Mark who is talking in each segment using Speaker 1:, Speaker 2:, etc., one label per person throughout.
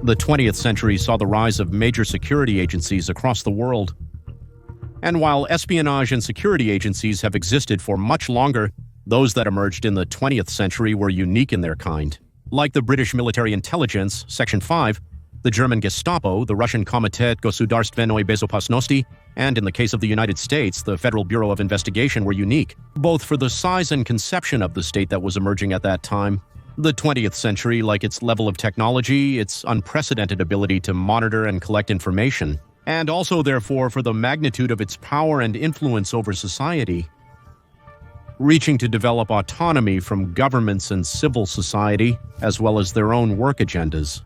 Speaker 1: The 20th century saw the rise of major security agencies across the world. And while espionage and security agencies have existed for much longer, those that emerged in the 20th century were unique in their kind. Like the British military intelligence, Section 5, the German Gestapo, the Russian Komitet Gosударственной Безопасности, and in the case of the United States, the Federal Bureau of Investigation were unique, both for the size and conception of the state that was emerging at that time. The 20th century, like its level of technology, its unprecedented ability to monitor and collect information, and also, therefore, for the magnitude of its power and influence over society, reaching to develop autonomy from governments and civil society, as well as their own work agendas.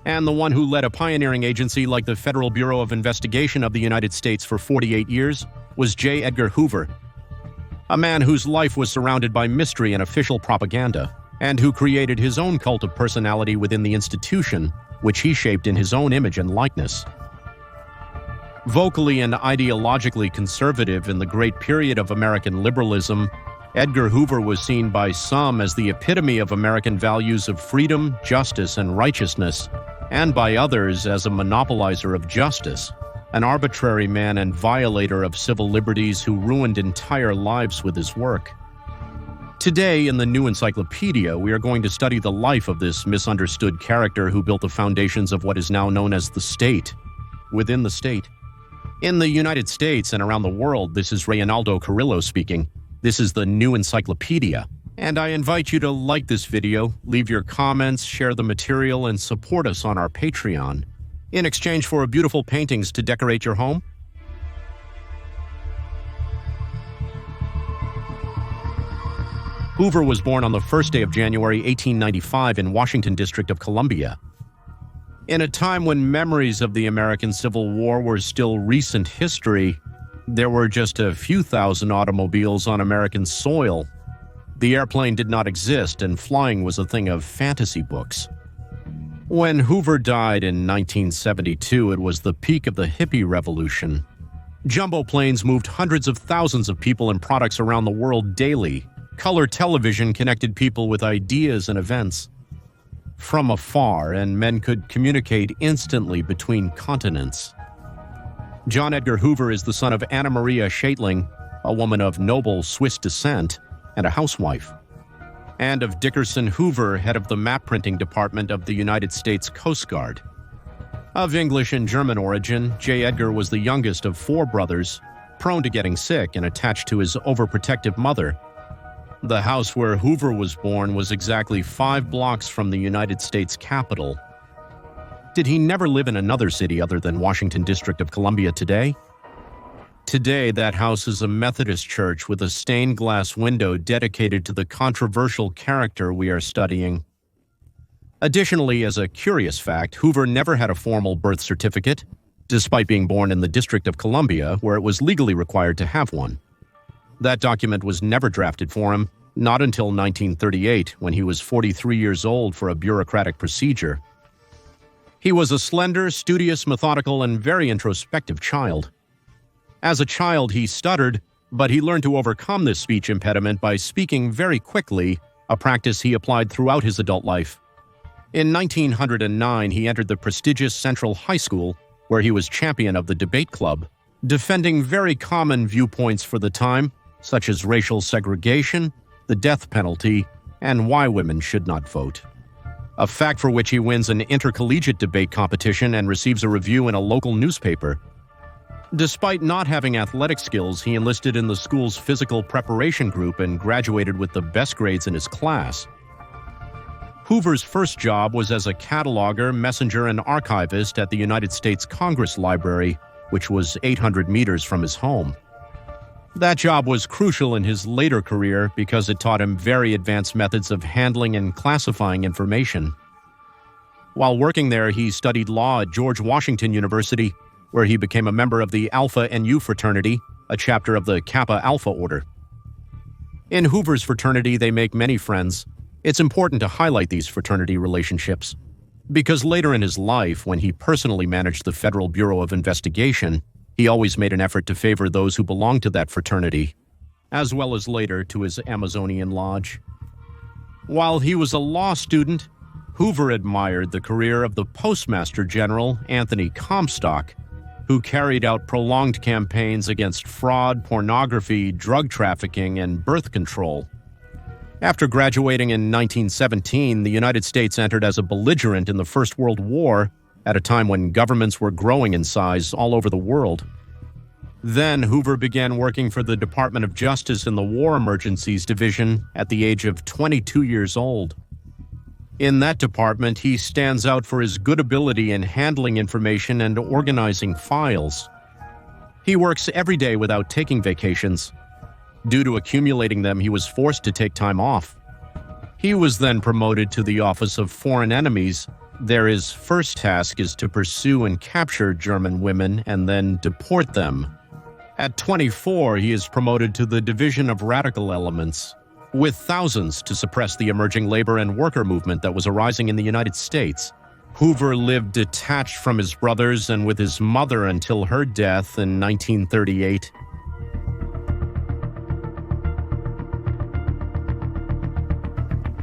Speaker 1: And the one who led a pioneering agency like the Federal Bureau of Investigation of the United States for 48 years was J. Edgar Hoover, a man whose life was surrounded by mystery and official propaganda, and who created his own cult of personality within the institution, which he shaped in his own image and likeness. Vocally and ideologically conservative in the great period of American liberalism, Edgar Hoover was seen by some as the epitome of American values of freedom, justice, and righteousness, and by others as a monopolizer of justice, an arbitrary man and violator of civil liberties who ruined entire lives with his work. Today, in the new encyclopedia, we are going to study the life of this misunderstood character who built the foundations of what is now known as the state. Within the state. In the United States and around the world, this is Reynaldo Carrillo speaking. This is the new encyclopedia. And I invite you to like this video, leave your comments, share the material, and support us on our Patreon. In exchange for beautiful paintings to decorate your home. Hoover was born on the first day of January 1895 in Washington District of Columbia. In a time when memories of the American Civil War were still recent history, there were just a few thousand automobiles on American soil. The airplane did not exist, and flying was a thing of fantasy books. When Hoover died in 1972, it was the peak of the hippie revolution. Jumbo planes moved hundreds of thousands of people and products around the world daily. Color television connected people with ideas and events from afar, and men could communicate instantly between continents. John Edgar Hoover is the son of Anna Maria Scheitling, a woman of noble Swiss descent and a housewife, and of Dickerson Hoover, head of the map printing department of the United States Coast Guard. Of English and German origin, J. Edgar was the youngest of 4 brothers, prone to getting sick and attached to his overprotective mother. The house where Hoover was born was exactly 5 blocks from the United States Capitol. Did he never live in another city other than Washington District of Columbia today? Today, that house is a Methodist church with a stained glass window dedicated to the controversial character we are studying. Additionally, as a curious fact, Hoover never had a formal birth certificate, despite being born in the District of Columbia, where it was legally required to have one. That document was never drafted for him, not until 1938, when he was 43 years old for a bureaucratic procedure. He was a slender, studious, methodical, and very introspective child. As a child, he stuttered, but he learned to overcome this speech impediment by speaking very quickly, a practice he applied throughout his adult life. In 1909, he entered the prestigious Central High School, where he was champion of the debate club, defending very common viewpoints for the time, such as racial segregation, the death penalty, and why women should not vote. A fact for which he wins an intercollegiate debate competition and receives a review in a local newspaper. Despite not having athletic skills, he enlisted in the school's physical preparation group and graduated with the best grades in his class. Hoover's first job was as a cataloger, messenger, and archivist at the United States Congress Library, which was 800 meters from his home. That job was crucial in his later career because it taught him very advanced methods of handling and classifying information. While working there, he studied law at George Washington University, where he became a member of the Alpha Nu fraternity, a chapter of the Kappa Alpha order. In Hoover's fraternity, they make many friends. It's important to highlight these fraternity relationships, because later in his life, when he personally managed the Federal Bureau of Investigation, he always made an effort to favor those who belonged to that fraternity, as well as later to his Amazonian lodge. While he was a law student, Hoover admired the career of the Postmaster General, Anthony Comstock, who carried out prolonged campaigns against fraud, pornography, drug trafficking, and birth control. After graduating in 1917, the United States entered as a belligerent in the First World War at a time when governments were growing in size all over the world. Then Hoover began working for the Department of Justice in the War Emergencies Division at the age of 22 years old. In that department, he stands out for his good ability in handling information and organizing files. He works every day without taking vacations. Due to accumulating them, he was forced to take time off. He was then promoted to the Office of Foreign Enemies. There, his first task is to pursue and capture German women and then deport them. At 24, he is promoted to the Division of Radical Elements, with thousands to suppress the emerging labor and worker movement that was arising in the United States. Hoover lived detached from his brothers and with his mother until her death in 1938.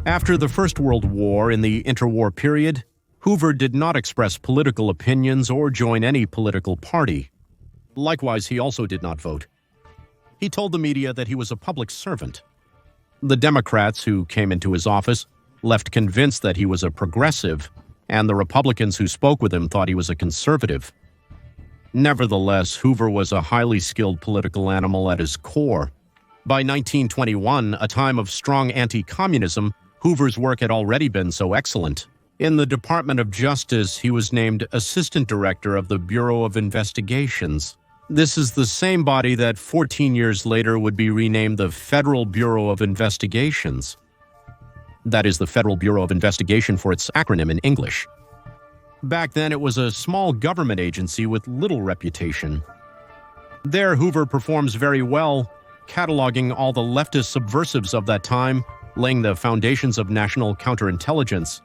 Speaker 1: After the First World War, in the interwar period, Hoover did not express political opinions or join any political party. Likewise, he also did not vote. He told the media that he was a public servant. The Democrats who came into his office left convinced that he was a progressive, and the Republicans who spoke with him thought he was a conservative. Nevertheless, Hoover was a highly skilled political animal at his core. By 1921, a time of strong anti-communism, Hoover's work had already been so excellent. In the Department of Justice, he was named Assistant Director of the Bureau of Investigations. This is the same body that 14 years later would be renamed the Federal Bureau of Investigations. That is the Federal Bureau of Investigation for its acronym in English. Back then, it was a small government agency with little reputation. There, Hoover performs very well, cataloging all the leftist subversives of that time, laying the foundations of national counterintelligence.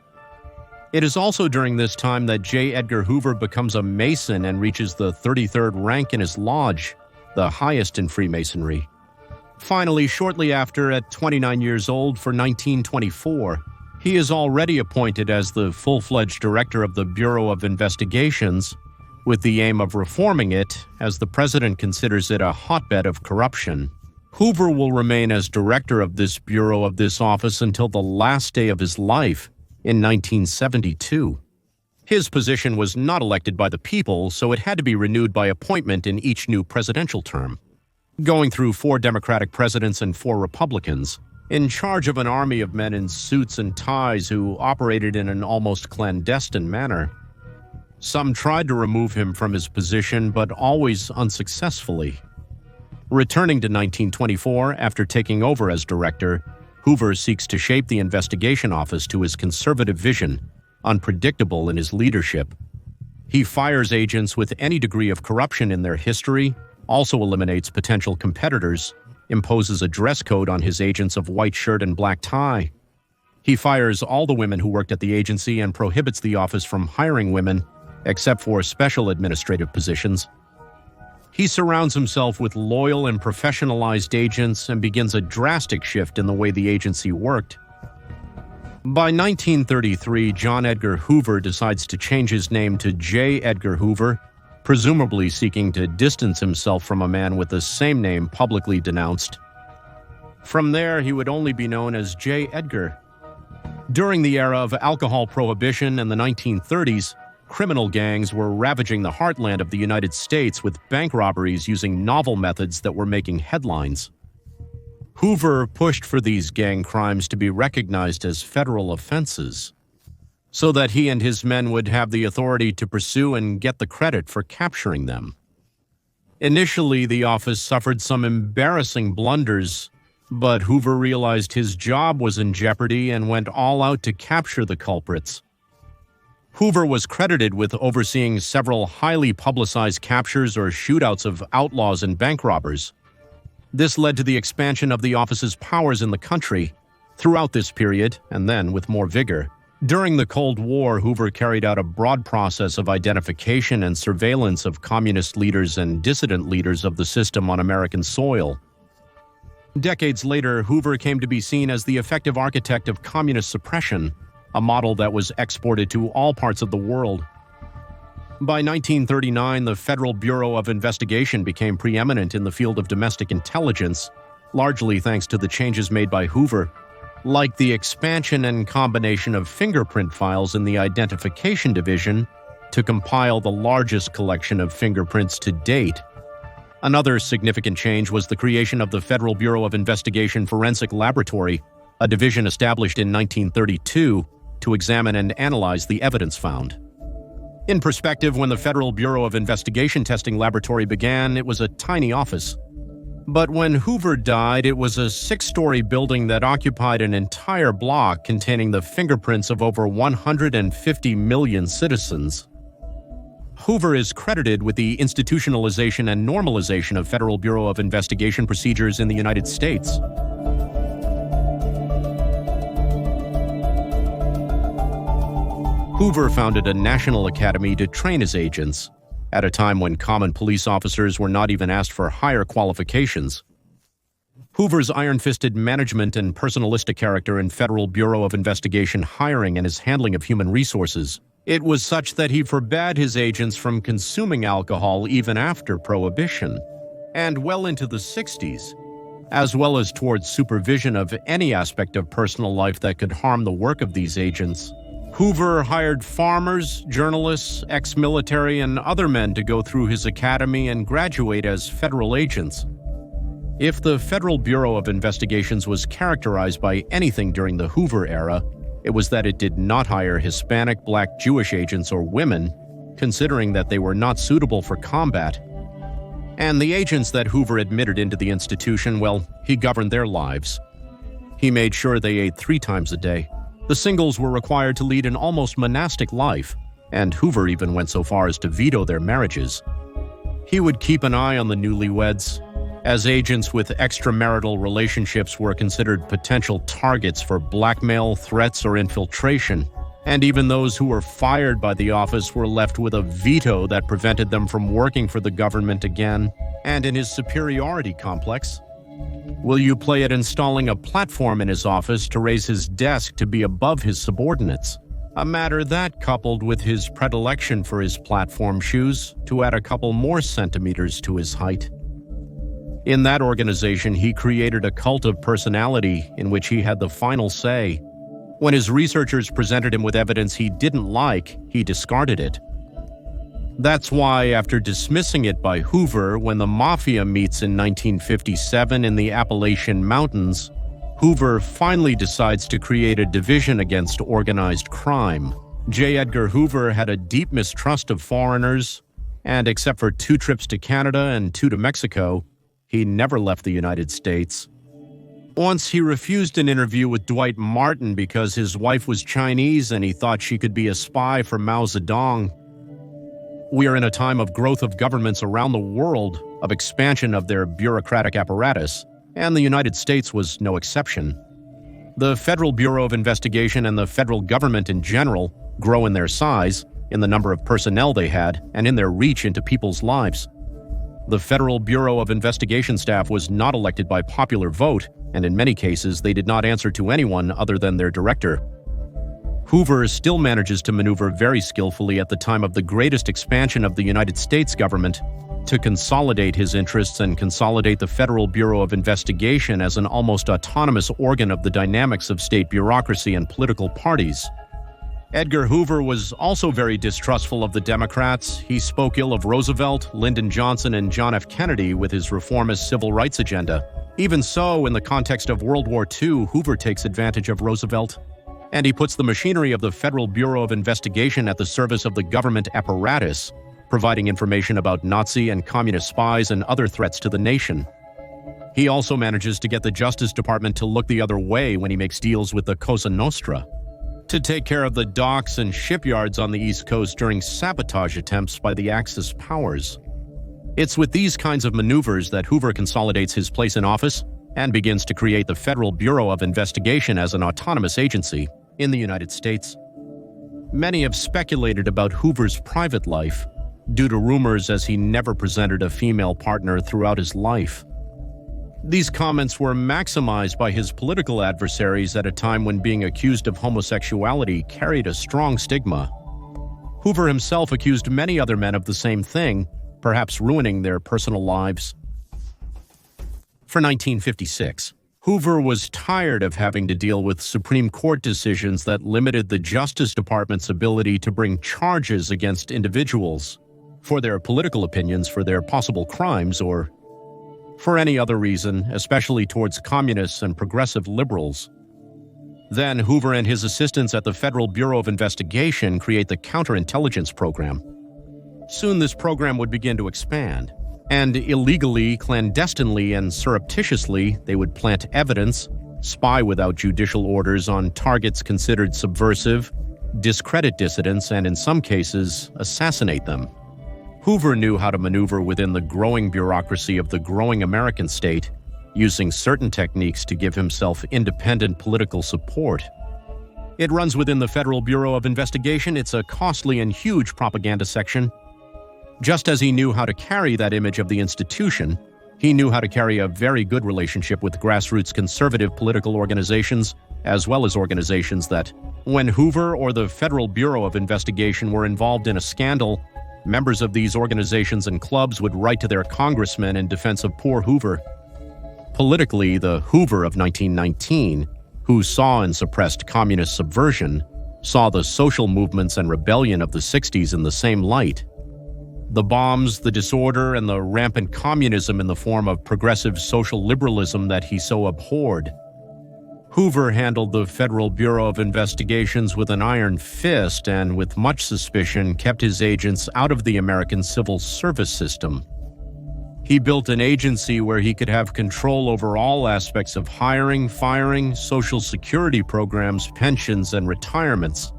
Speaker 1: It is also during this time that J. Edgar Hoover becomes a Mason and reaches the 33rd rank in his lodge, the highest in Freemasonry. Finally, shortly after, at 29 years old for 1924, he is already appointed as the full-fledged director of the Bureau of Investigations, with the aim of reforming it, as the president considers it a hotbed of corruption. Hoover will remain as director of this bureau of this office until the last day of his life, in 1972. His position was not elected by the people, so it had to be renewed by appointment in each new presidential term. Going through 4 Democratic presidents and 4 Republicans, in charge of an army of men in suits and ties who operated in an almost clandestine manner. Some tried to remove him from his position, but always unsuccessfully. Returning to 1924 after taking over as director, Hoover seeks to shape the investigation office to his conservative vision, unpredictable in his leadership. He fires agents with any degree of corruption in their history, also eliminates potential competitors, imposes a dress code on his agents of white shirt and black tie. He fires all the women who worked at the agency and prohibits the office from hiring women, except for special administrative positions. He surrounds himself with loyal and professionalized agents and begins a drastic shift in the way the agency worked. By 1933, John Edgar Hoover decides to change his name to J. Edgar Hoover, presumably seeking to distance himself from a man with the same name publicly denounced. From there, he would only be known as J. Edgar. During the era of alcohol prohibition in the 1930s, criminal gangs were ravaging the heartland of the United States with bank robberies using novel methods that were making headlines. Hoover pushed for these gang crimes to be recognized as federal offenses, so that he and his men would have the authority to pursue and get the credit for capturing them. Initially, the office suffered some embarrassing blunders, but Hoover realized his job was in jeopardy and went all out to capture the culprits. Hoover was credited with overseeing several highly publicized captures or shootouts of outlaws and bank robbers. This led to the expansion of the office's powers in the country. Throughout this period, and then with more vigor, during the Cold War, Hoover carried out a broad process of identification and surveillance of communist leaders and dissident leaders of the system on American soil. Decades later, Hoover came to be seen as the effective architect of communist suppression, a model that was exported to all parts of the world. By 1939, the Federal Bureau of Investigation became preeminent in the field of domestic intelligence, largely thanks to the changes made by Hoover, like the expansion and combination of fingerprint files in the Identification Division to compile the largest collection of fingerprints to date. Another significant change was the creation of the Federal Bureau of Investigation Forensic Laboratory, a division established in 1932 to examine and analyze the evidence found. In perspective, when the Federal Bureau of Investigation Testing Laboratory began, it was a tiny office. But when Hoover died, it was a 6-story building that occupied an entire block containing the fingerprints of over 150 million citizens. Hoover is credited with the institutionalization and normalization of Federal Bureau of Investigation procedures in the United States. Hoover founded a national academy to train his agents, at a time when common police officers were not even asked for higher qualifications. Hoover's iron-fisted management and personalistic character in Federal Bureau of Investigation hiring and his handling of human resources, it was such that he forbade his agents from consuming alcohol even after Prohibition, and well into the 60s, as well as towards supervision of any aspect of personal life that could harm the work of these agents. Hoover hired farmers, journalists, ex-military, and other men to go through his academy and graduate as federal agents. If the Federal Bureau of Investigations was characterized by anything during the Hoover era, it was that it did not hire Hispanic, Black, Jewish agents or women, considering that they were not suitable for combat. And the agents that Hoover admitted into the institution, well, he governed their lives. He made sure they ate 3 times a day. The singles were required to lead an almost monastic life, and Hoover even went so far as to veto their marriages. He would keep an eye on the newlyweds, as agents with extramarital relationships were considered potential targets for blackmail, threats, or infiltration, and even those who were fired by the office were left with a veto that prevented them from working for the government again. And in his superiority complex, will you play at installing a platform in his office to raise his desk to be above his subordinates? A matter that, coupled with his predilection for his platform shoes, to add a couple more centimeters to his height. In that organization, he created a cult of personality in which he had the final say. When his researchers presented him with evidence he didn't like, he discarded it. That's why, after dismissing it by Hoover when the Mafia meets in 1957 in the Appalachian Mountains, Hoover finally decides to create a division against organized crime. J. Edgar Hoover had a deep mistrust of foreigners, and except for 2 trips to Canada and 2 to Mexico, he never left the United States. Once he refused an interview with Dwight Martin because his wife was Chinese and he thought she could be a spy for Mao Zedong. We are in a time of growth of governments around the world, of expansion of their bureaucratic apparatus, and the United States was no exception. The Federal Bureau of Investigation and the federal government in general grow in their size, in the number of personnel they had, and in their reach into people's lives. The Federal Bureau of Investigation staff was not elected by popular vote, and in many cases they did not answer to anyone other than their director. Hoover still manages to maneuver very skillfully at the time of the greatest expansion of the United States government to consolidate his interests and consolidate the Federal Bureau of Investigation as an almost autonomous organ of the dynamics of state bureaucracy and political parties. Edgar Hoover was also very distrustful of the Democrats. He spoke ill of Roosevelt, Lyndon Johnson, and John F. Kennedy with his reformist civil rights agenda. Even so, in the context of World War II, Hoover takes advantage of Roosevelt, and he puts the machinery of the Federal Bureau of Investigation at the service of the government apparatus, providing information about Nazi and communist spies and other threats to the nation. He also manages to get the Justice Department to look the other way when he makes deals with the Cosa Nostra, to take care of the docks and shipyards on the East Coast during sabotage attempts by the Axis powers. It's with these kinds of maneuvers that Hoover consolidates his place in office and begins to create the Federal Bureau of Investigation as an autonomous agency in the United States. Many have speculated about Hoover's private life, due to rumors as he never presented a female partner throughout his life. These comments were maximized by his political adversaries at a time when being accused of homosexuality carried a strong stigma. Hoover himself accused many other men of the same thing, perhaps ruining their personal lives. For 1956, Hoover was tired of having to deal with Supreme Court decisions that limited the Justice Department's ability to bring charges against individuals for their political opinions, for their possible crimes, or for any other reason, especially towards communists and progressive liberals. Then Hoover and his assistants at the Federal Bureau of Investigation create the Counterintelligence Program. Soon this program would begin to expand, and illegally, clandestinely, and surreptitiously, they would plant evidence, spy without judicial orders on targets considered subversive, discredit dissidents, and in some cases, assassinate them. Hoover knew how to maneuver within the growing bureaucracy of the growing American state, using certain techniques to give himself independent political support. It runs within the Federal Bureau of Investigation. It's a costly and huge propaganda section. Just as he knew how to carry that image of the institution, he knew how to carry a very good relationship with grassroots conservative political organizations, as well as organizations that, when Hoover or the Federal Bureau of Investigation were involved in a scandal, members of these organizations and clubs would write to their congressmen in defense of poor Hoover. Politically, the Hoover of 1919, who saw and suppressed communist subversion, saw the social movements and rebellion of the 60s in the same light. The bombs, the disorder, and the rampant communism in the form of progressive social liberalism that he so abhorred. Hoover handled the Federal Bureau of Investigations with an iron fist and, with much suspicion, kept his agents out of the American civil service system. He built an agency where he could have control over all aspects of hiring, firing, Social Security programs, pensions, and retirements.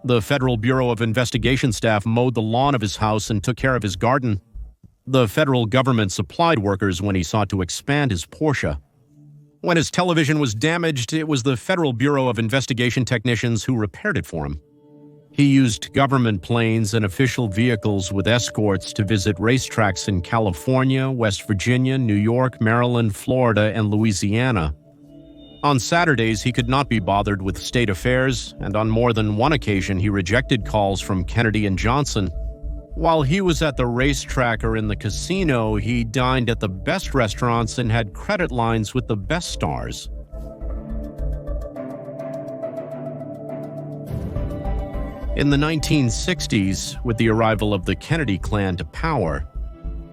Speaker 1: The Federal Bureau of Investigation staff mowed the lawn of his house and took care of his garden. The federal government supplied workers when he sought to expand his Porsche. When his television was damaged, it was the Federal Bureau of Investigation technicians who repaired it for him. He used government planes and official vehicles with escorts to visit racetracks in California, West Virginia, New York, Maryland, Florida, and Louisiana. On Saturdays, he could not be bothered with state affairs, and on more than one occasion he rejected calls from Kennedy and Johnson. While he was at the racetrack or in the casino, he dined at the best restaurants and had credit lines with the best stars. In the 1960s, with the arrival of the Kennedy clan to power,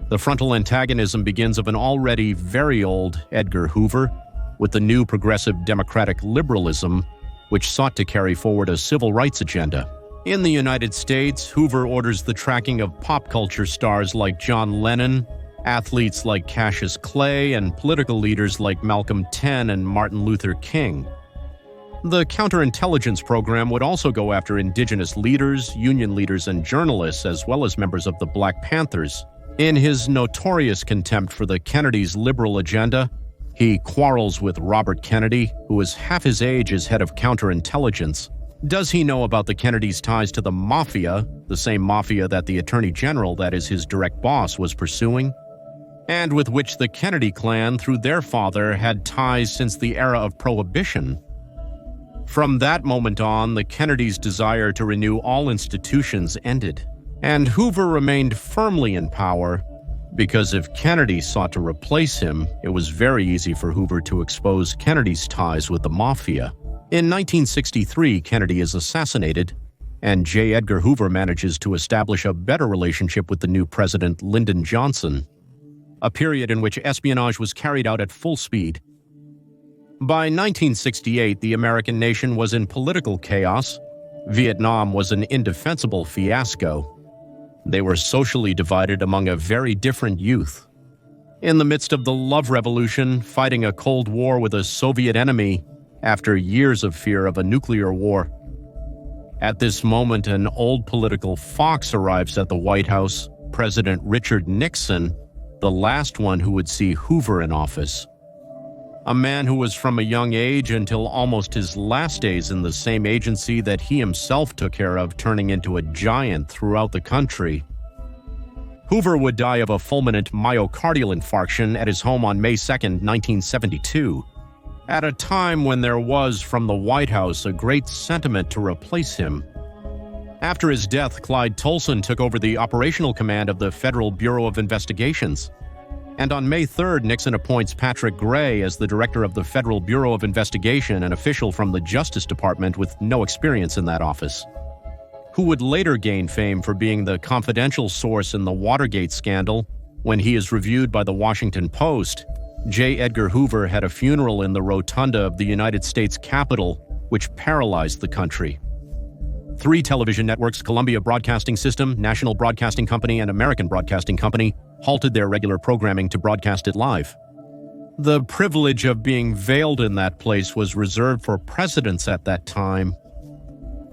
Speaker 1: the frontal antagonism begins of an already very old Edgar Hoover with the new progressive democratic liberalism, which sought to carry forward a civil rights agenda. In the United States, Hoover orders the tracking of pop culture stars like John Lennon, athletes like Cassius Clay, and political leaders like Malcolm X and Martin Luther King. The Counterintelligence Program would also go after indigenous leaders, union leaders, and journalists, as well as members of the Black Panthers. In his notorious contempt for the Kennedys' liberal agenda, he quarrels with Robert Kennedy, who is half his age as head of counterintelligence. Does he know about the Kennedys' ties to the mafia, the same mafia that the Attorney General, that is his direct boss, was pursuing? And with which the Kennedy clan, through their father, had ties since the era of Prohibition. From that moment on, the Kennedys' desire to renew all institutions ended, and Hoover remained firmly in power, because if Kennedy sought to replace him, it was very easy for Hoover to expose Kennedy's ties with the mafia. In 1963, Kennedy is assassinated, and J. Edgar Hoover manages to establish a better relationship with the new president, Lyndon Johnson, a period in which espionage was carried out at full speed. By 1968, the American nation was in political chaos. Vietnam was an indefensible fiasco. They were socially divided among a very different youth. In the midst of the Love Revolution, fighting a Cold War with a Soviet enemy after years of fear of a nuclear war. At this moment, an old political fox arrives at the White House, President Richard Nixon, the last one who would see Hoover in office. A man who was from a young age until almost his last days in the same agency that he himself took care of, turning into a giant throughout the country. Hoover would die of a fulminant myocardial infarction at his home on May 2, 1972, at a time when there was, from the White House, a great sentiment to replace him. After his death, Clyde Tolson took over the operational command of the Federal Bureau of Investigations. And on May 3rd, Nixon appoints Patrick Gray as the director of the Federal Bureau of Investigation, an official from the Justice Department with no experience in that office, who would later gain fame for being the confidential source in the Watergate scandal. When he is reviewed by the Washington Post, J. Edgar Hoover had a funeral in the rotunda of the United States Capitol, which paralyzed the country. 3 television networks, Columbia Broadcasting System, National Broadcasting Company, and American Broadcasting Company, halted their regular programming to broadcast it live. The privilege of being veiled in that place was reserved for presidents at that time.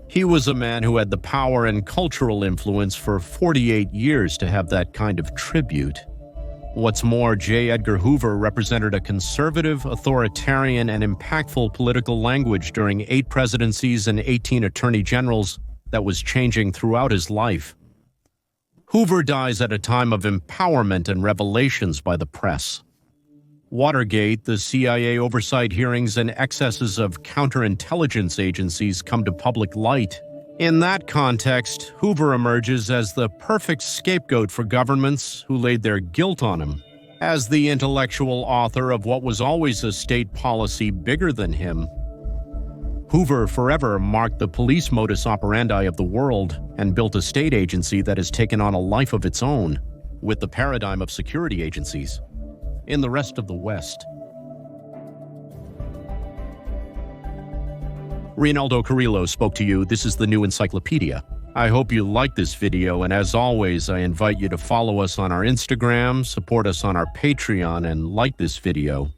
Speaker 1: He was a man who had the power and cultural influence for 48 years to have that kind of tribute. What's more, J. Edgar Hoover represented a conservative, authoritarian, and impactful political language during 8 presidencies and 18 attorney generals that was changing throughout his life. Hoover dies at a time of empowerment and revelations by the press. Watergate, the CIA oversight hearings, and excesses of counterintelligence agencies come to public light. In that context, Hoover emerges as the perfect scapegoat for governments who laid their guilt on him, as the intellectual author of what was always a state policy bigger than him. Hoover forever marked the police modus operandi of the world and built a state agency that has taken on a life of its own, with the paradigm of security agencies in the rest of the West. Rinaldo Carrillo spoke to you. This is the New Encyclopedia. I hope you like this video, and as always, I invite you to follow us on our Instagram, support us on our Patreon, and like this video.